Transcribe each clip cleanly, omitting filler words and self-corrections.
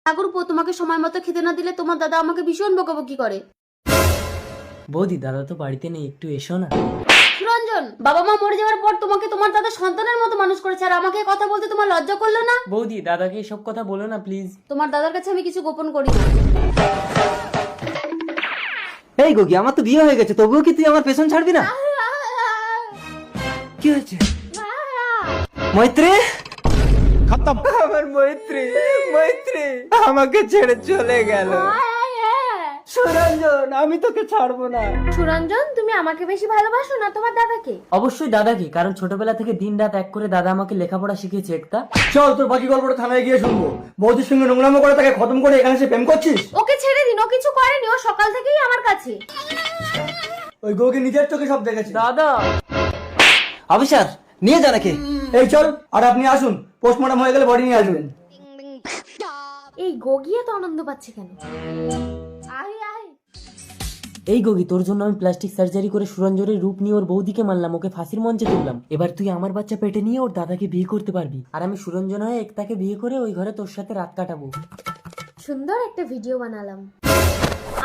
ঠাকুরপো, তোমাকে সময় মতো খেতে না দিলে তোমার দাদা আমাকে ভীষণ বকাবকি করে। বৌদি, দাদা তো বাড়িতে নেই, একটু এসো না। সুরঞ্জন, বাবা মা মরে যাওয়ার পর তোমাকে তোমার দাদা সন্তানের মতো মানুষ করেছে, আর আমাকে কথা বলতে তোমার লজ্জা করলো না? বৌদি, দাদাকে এসব কথা বলো না প্লিজ। তোমার দাদার কাছে আমি কিছু গোপন করি না। এই গোগি, আমার তো বিয়ে হয়ে গেছে, তবুও কি তুই আমার পেছন ছাড়বি না? কি হয়েছে? মৈত্রী, খতম। আমার মৈত্রী, মৈত্রী আমাকে ছেড়ে চলে গেল। সুরঞ্জন, আমি তোকে ছাড়বো না। সুরঞ্জন, তুমি আমাকে বেশি ভালোবাসো না তোমার দাদাকে? অবশ্যই দাদাকে, কারণ ছোটবেলা থেকে দিন রাত এক করে দাদা আমাকে লেখাপড়া শিখিয়েছে। একটা চল, তোর বাকি গল্পটা থানায় গিয়ে শুনবো। বৌদির সঙ্গে নোংরামো করে তাকে খতম করে এখানে এসে প্রেম করছিস? ওকে ছেড়ে দিন, ও কিছু করেনি, ও সকাল থেকেই আমার কাছে। ওই গোগে নিজের চোখে সব দেখেছে। দাদা, অফিসার, নিয়ে যা নাকি। এই চল, আর আপনি আসুন, পোস্টমর্টম হয়ে গেলে বডি নিয়ে আসবেন। এই গগিয়ে তো আনন্দ পাচ্ছে কেন? আয় আয়। এই গগি, তোর জন্য আমি প্লাস্টিক সার্জারি করে সুরঞ্জনের রূপ নিয়ে ওর বৌদিকে মারলাম, ওকে ফাঁসির মঞ্চে তুললাম। এবার তুই আমার বাচ্চা পেটে নিয়ে ওর দাদাকে বিয়ে করতে পারবি, আর আমি সুরঞ্জন হয়ে একতাকে বিয়ে করে ওই ঘরে তোর সাথে রাত কাটাবো। সুন্দর একটা ভিডিও বানালাম।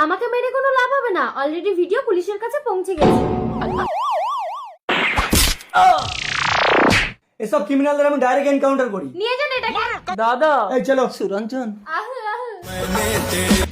আমাকে মেরে কোনো লাভ হবে না, অলরেডি ভিডিও পুলিশের কাছে পৌঁছে গেছে। এসব ক্রিমিনালদের আমি ডাইরেক্ট এনকাউন্টার করি। নিয়ে যান এটাকে। দাদা, এই চলো সুরঞ্জন। আহ আহ।